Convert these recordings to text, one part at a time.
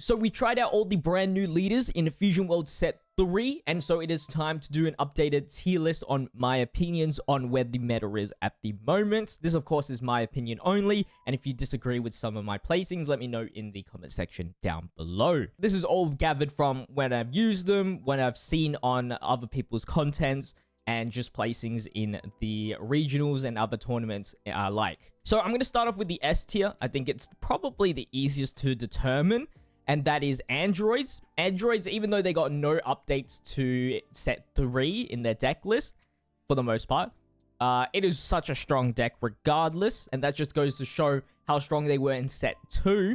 So we tried out all the brand new leaders in Fusion World Set 3, and so it is time to do an updated tier list on my opinions on where the meta is at the moment. This, of course, is my opinion only, and if you disagree with some of my placings, let me know in the comment section down below. This is all gathered from when I've used them, when I've seen on other people's contents, and just placings in the regionals and other tournaments like. So I'm going to start off with the S tier. I think it's probably the easiest to determine, and that is Androids. Androids, even though they got no updates to set 3 in their deck list, for the most part, it is such a strong deck regardless, and that just goes to show how strong they were in set 2,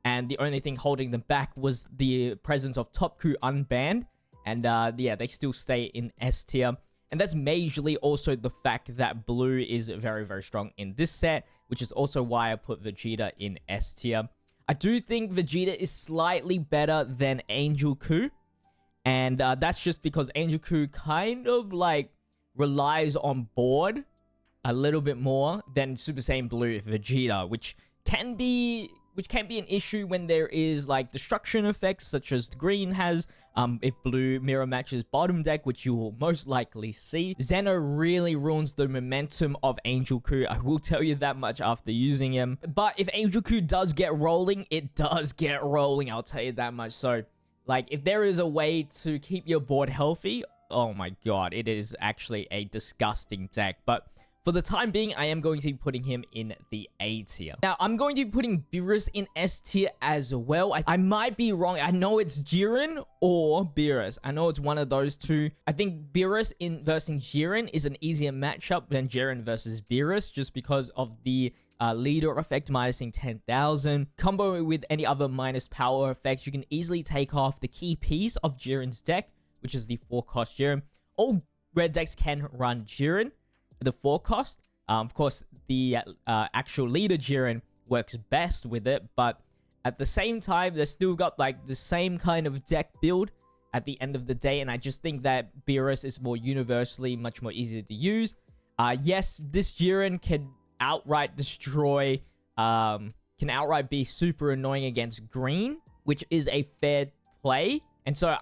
and the only thing holding them back was the presence of Topku unbanned, and yeah, they still stay in S tier. And that's majorly also the fact that blue is very, very strong in this set, which is also why I put Vegeta in S tier. I do think Vegeta is slightly better than Angel Coup, and that's just because Angel Coup kind of like relies on board a little bit more than Super Saiyan Blue Vegeta, which can be an issue when there is like destruction effects such as green has if blue mirror matches bottom deck, which you will most likely see. Zeno really ruins the momentum of Angel Coup, I will tell you that much after using him. But if Angel Coup does get rolling, it does get rolling, I'll tell you that much. So like if there is a way to keep your board healthy, oh my god, it is actually a disgusting deck. But for the time being, I am going to be putting him in the A tier. Now, I'm going to be putting Beerus in S tier as well. I might be wrong. I know it's Jiren or Beerus. I know it's one of those two. I think Beerus versus Jiren is an easier matchup than Jiren versus Beerus, just because of the leader effect minusing 10,000. Combo with any other minus power effects, you can easily take off the key piece of Jiren's deck, which is the 4-cost Jiren. All red decks can run Jiren, the 4-cost. Of course, the actual leader Jiren works best with it, but at the same time, they've still got like the same kind of deck build at the end of the day, and I just think that Beerus is more universally much more easier to use. Yes, this Jiren can outright destroy, can outright be super annoying against green, which is a fair play, and so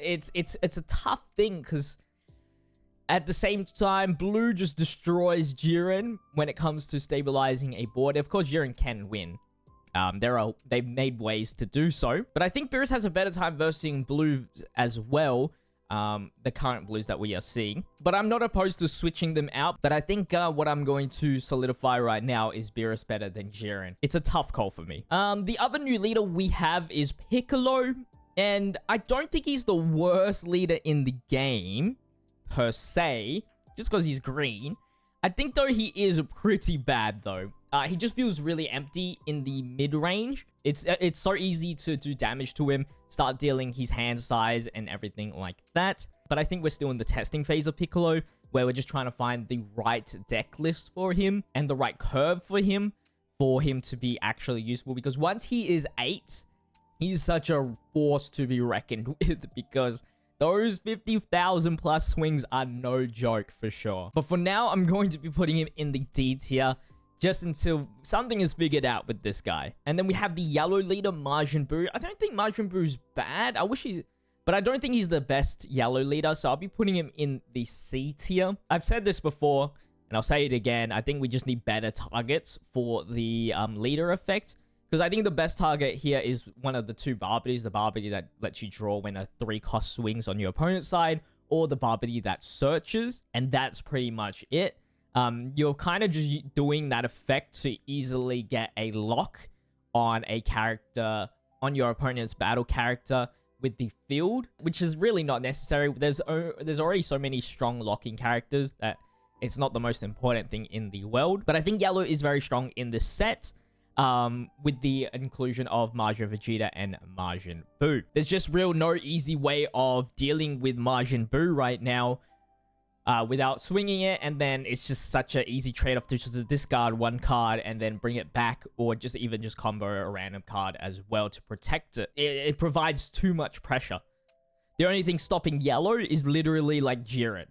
it's a tough thing because at the same time, blue just destroys Jiren when it comes to stabilizing a board. Of course, Jiren can win. They've made ways to do so. But I think Beerus has a better time versing blue as well. The current blues that we are seeing. But I'm not opposed to switching them out. But I think what I'm going to solidify right now is Beerus better than Jiren. It's a tough call for me. The other new leader we have is Piccolo. And I don't think he's the worst leader in the game per se, just because he's green. I think though he is pretty bad though. He just feels really empty in the mid-range. It's so easy to do damage to him, start dealing his hand size and everything like that. But I think we're still in the testing phase of Piccolo, where we're just trying to find the right deck list for him and the right curve for him to be actually useful. Because once he is 8, he's such a force to be reckoned with, because those 50,000 plus swings are no joke for sure. But for now, I'm going to be putting him in the D tier just until something is figured out with this guy. And then we have the yellow leader, Majin Buu. I don't think Majin Buu's bad. But I don't think he's the best yellow leader, so I'll be putting him in the C tier. I've said this before, and I'll say it again. I think we just need better targets for the leader effect. Because I think the best target here is one of the two Barbies. The Barbie that lets you draw when a 3-cost swings on your opponent's side, or the Barbie that searches. And that's pretty much it. You're kind of just doing that effect to easily get a lock on a character, on your opponent's battle character with the field, which is really not necessary. There's already so many strong locking characters that it's not the most important thing in the world. But I think yellow is very strong in this set. With the inclusion of Majin Vegeta and Majin Buu. There's just no easy way of dealing with Majin Buu right now without swinging it, and then it's just such an easy trade-off to just discard one card and then bring it back, or just combo a random card as well to protect it. It provides too much pressure. The only thing stopping yellow is literally like Jiren.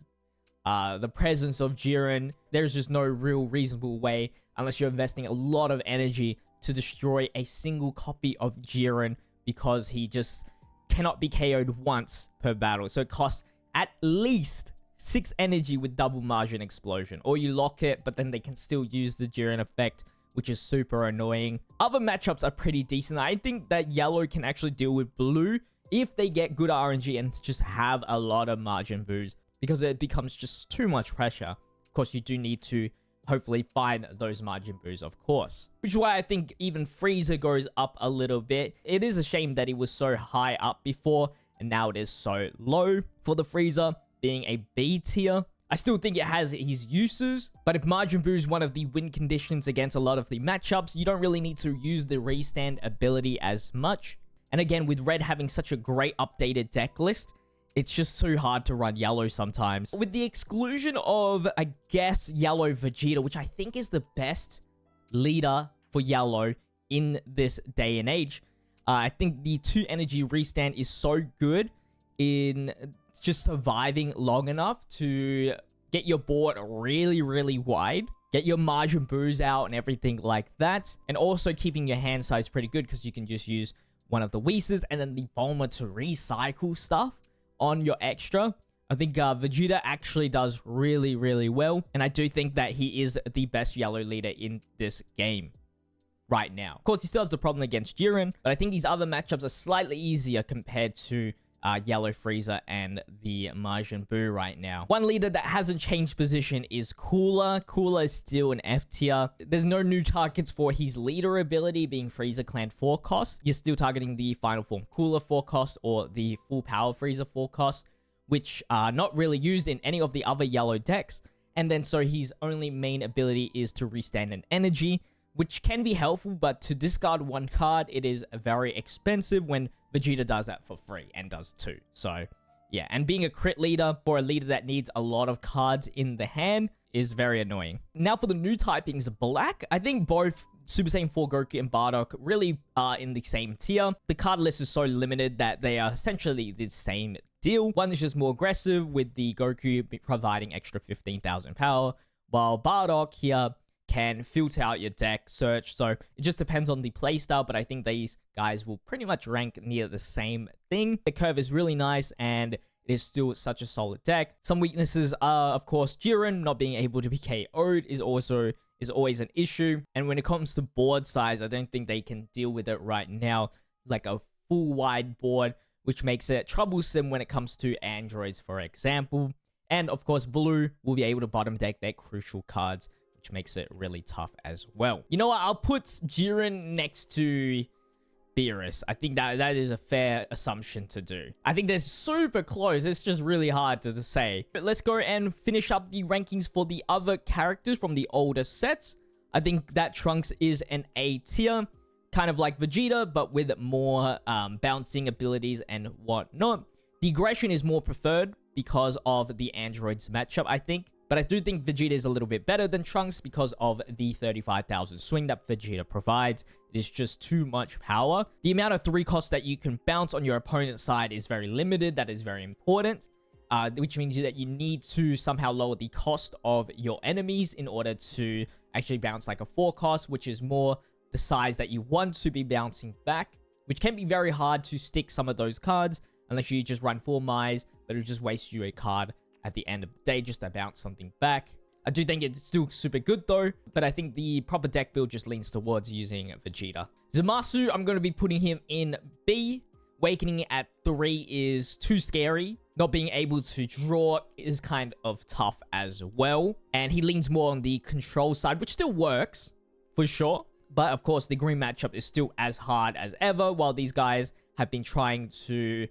The presence of Jiren, there's just no real reasonable way, unless you're investing a lot of energy, to destroy a single copy of Jiren because he just cannot be KO'd once per battle. So it costs at least 6 energy with double margin explosion. Or you lock it, but then they can still use the Jiren effect, which is super annoying. Other matchups are pretty decent. I think that yellow can actually deal with blue if they get good RNG and just have a lot of margin boost, because it becomes just too much pressure. Of course, you do need to hopefully find those margin boosts, of course. Which is why I think even Frieza goes up a little bit. It is a shame that it was so high up before, and now it is so low for the Frieza, being a B tier. I still think it has his uses, but if margin boost is one of the win conditions against a lot of the matchups, you don't really need to use the restand ability as much. And again, with Red having such a great updated deck list, it's just too hard to run yellow sometimes. With the exclusion of, I guess, yellow Vegeta, which I think is the best leader for yellow in this day and age, I think the 2 energy restand is so good in just surviving long enough to get your board really, really wide, get your margin boost out and everything like that, and also keeping your hand size pretty good because you can just use one of the Whis and then the Bulma to recycle stuff on your extra. I think Vegeta actually does really, really well, and I do think that he is the best yellow leader in this game right now. Of course, he still has the problem against Jiren, but I think these other matchups are slightly easier compared to Yellow Frieza and the Majin Buu right now. One leader that hasn't changed position is Cooler. Cooler is still an F tier. There's no new targets for his leader ability, being Frieza Clan 4 cost. You're still targeting the Final Form Cooler 4 cost or the Full Power Frieza 4 cost, which are not really used in any of the other yellow decks. And then so his only main ability is to restand an energy, which can be helpful, but to discard 1 card, it is very expensive when Vegeta does that for free and does 2. So, yeah. And being a crit leader for a leader that needs a lot of cards in the hand is very annoying. Now for the new typings, Black. I think both Super Saiyan 4 Goku and Bardock really are in the same tier. The card list is so limited that they are essentially the same deal. One is just more aggressive, with the Goku providing extra 15,000 power, while Bardock here can filter out your deck, search. So it just depends on the playstyle, but I think these guys will pretty much rank near the same thing. The curve is really nice, and it is still such a solid deck. Some weaknesses are, of course, Jiren not being able to be KO'd is always an issue. And when it comes to board size, I don't think they can deal with it right now, like a full wide board, which makes it troublesome when it comes to androids, for example. And of course, Blue will be able to bottom deck their crucial cards, which makes it really tough as well. You know what? I'll put Jiren next to Beerus. I think that is a fair assumption to do. I think they're super close. It's just really hard to say. But let's go and finish up the rankings for the other characters from the older sets. I think that Trunks is an A tier, kind of like Vegeta, but with more bouncing abilities and whatnot. The aggression is more preferred because of the androids matchup, I think. But I do think Vegeta is a little bit better than Trunks because of the 35,000 swing that Vegeta provides. It is just too much power. The amount of 3 costs that you can bounce on your opponent's side is very limited. That is very important, which means that you need to somehow lower the cost of your enemies in order to actually bounce like a 4 cost, which is more the size that you want to be bouncing back, which can be very hard to stick some of those cards unless you just run 4 Mize, but it'll just waste you a card at the end of the day just to bounce something back. I do think it's still super good though, but I think the proper deck build just leans towards using Vegeta. Zamasu, I'm going to be putting him in B. Awakening at 3 is too scary. Not being able to draw is kind of tough as well. And he leans more on the control side, which still works for sure. But of course, the green matchup is still as hard as ever, while these guys have been trying to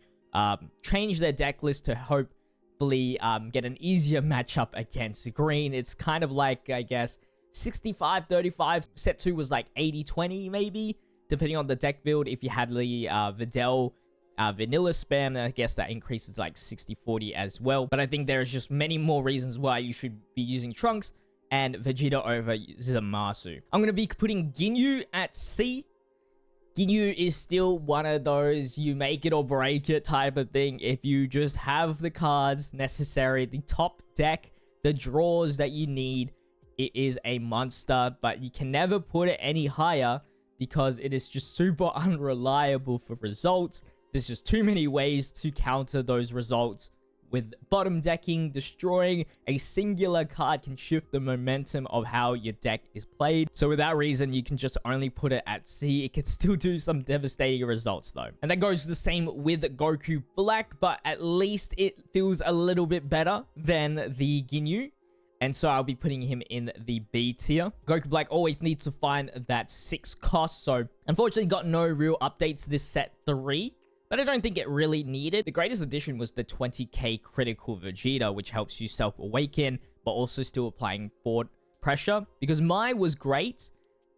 change their deck list to hopefully get an easier matchup against green. It's kind of like, I guess, 65-35. Set 2 was like 80-20 maybe, depending on the deck build. If you had the Videl vanilla spam, I guess that increases like 60-40 as well. But I think there's just many more reasons why you should be using Trunks and Vegeta over Zamasu. I'm going to be putting Ginyu at C. Ginyu is still one of those you make it or break it type of thing. If you just have the cards necessary, the top deck, the draws that you need, it is a monster. But you can never put it any higher because it is just super unreliable for results. There's just too many ways to counter those results. With bottom decking, destroying a singular card can shift the momentum of how your deck is played. So with that reason, you can just only put it at C. It can still do some devastating results though. And that goes the same with Goku Black, but at least it feels a little bit better than the Ginyu. And so I'll be putting him in the B tier. Goku Black always needs to find that 6 cost. So unfortunately got no real updates this set 3. But I don't think it really needed. The greatest addition was the 20k critical Vegeta, which helps you self-awaken, but also still applying forward pressure. Because Mai was great.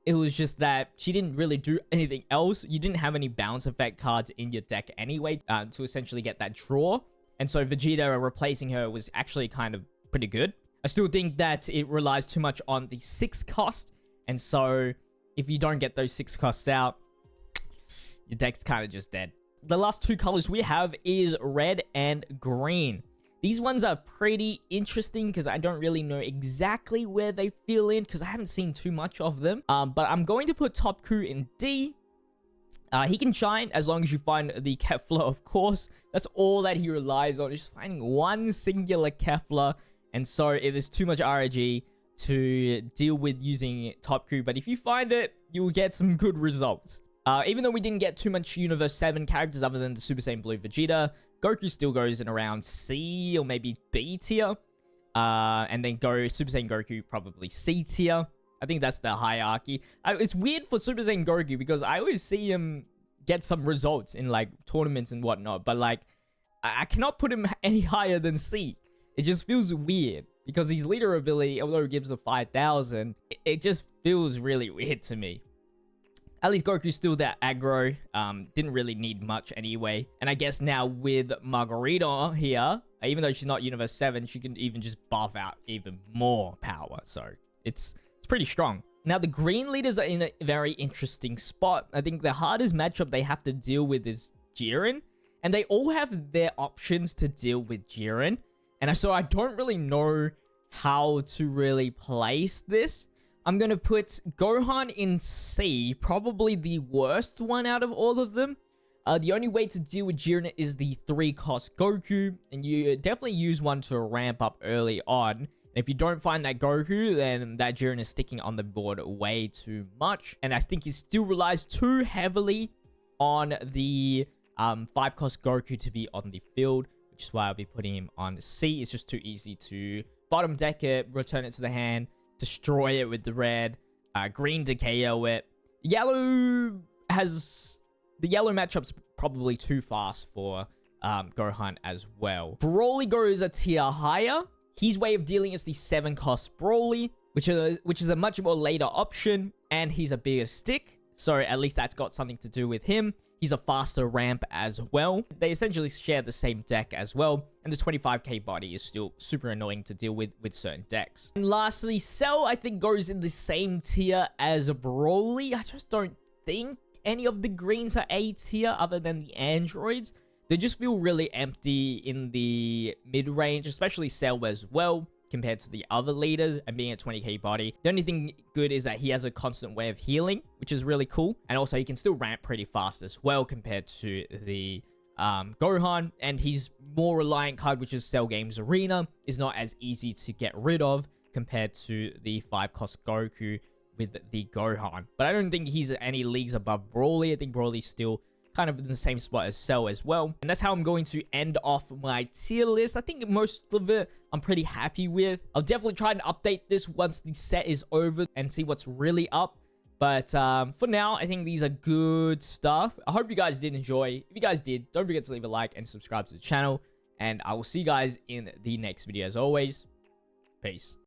It was just that she didn't really do anything else. You didn't have any balance effect cards in your deck anyway to essentially get that draw. And so Vegeta replacing her was actually kind of pretty good. I still think that it relies too much on the 6 cost. And so if you don't get those 6 costs out, your deck's kind of just dead. The last 2 colors we have is red and green. These ones are pretty interesting because I don't really know exactly where they feel in because I haven't seen too much of them. But I'm going to put Topku in D. He can shine as long as you find the Kefla, of course. That's all that he relies on, just finding one singular Kefla. And so it is too much RNG to deal with using Topku. But if you find it, you'll get some good results. Even though we didn't get too much Universe 7 characters other than the Super Saiyan Blue Vegeta, Goku still goes in around C or maybe B tier. And then Super Saiyan Goku probably C tier. I think that's the hierarchy. It's weird for Super Saiyan Goku because I always see him get some results in like tournaments and whatnot. But like, I cannot put him any higher than C. It just feels weird because his leader ability, although it gives a 5,000, it just feels really weird to me. At least Goku's still that aggro. Didn't really need much anyway. And I guess now with Margarita here, even though she's not Universe 7, she can even just buff out even more power. So it's pretty strong. Now the green leaders are in a very interesting spot. I think the hardest matchup they have to deal with is Jiren. And they all have their options to deal with Jiren. And so I don't really know how to really place this. I'm going to put Gohan in C, probably the worst one out of all of them. The only way to deal with Jiren is the 3-cost Goku, and you definitely use one to ramp up early on. And if you don't find that Goku, then that Jiren is sticking on the board way too much. And I think it still relies too heavily on the 5-cost Goku to be on the field, which is why I'll be putting him on C. It's just too easy to bottom deck it, return it to the hand, destroy it with the red, green to KO it. Yellow has... The yellow matchup's probably too fast for Gohan as well. Broly goes a tier higher. His way of dealing is the 7-cost Broly, which is a much more later option, and he's a bigger stick. So at least that's got something to do with him. He's a faster ramp as well. They essentially share the same deck as well. And the 25k body is still super annoying to deal with certain decks. And lastly, Cell, I think, goes in the same tier as Broly. I just don't think any of the greens are A tier other than the androids. They just feel really empty in the mid-range, especially Cell as well, compared to the other leaders and being a 20k body. The only thing good is that he has a constant way of healing, which is really cool. And also he can still ramp pretty fast as well compared to the Gohan. And his more reliant card, which is Cell Games Arena, is not as easy to get rid of compared to the 5-cost Goku with the Gohan. But I don't think he's any leagues above Broly. I think Broly's still kind of in the same spot as Cell as well. And that's how I'm going to end off my tier list. I think most of it I'm pretty happy with. I'll definitely try and update this once the set is over and see what's really up. But for now, I think these are good stuff. I hope you guys did enjoy. If you guys did, don't forget to leave a like and subscribe to the channel. And I will see you guys in the next video. As always, peace.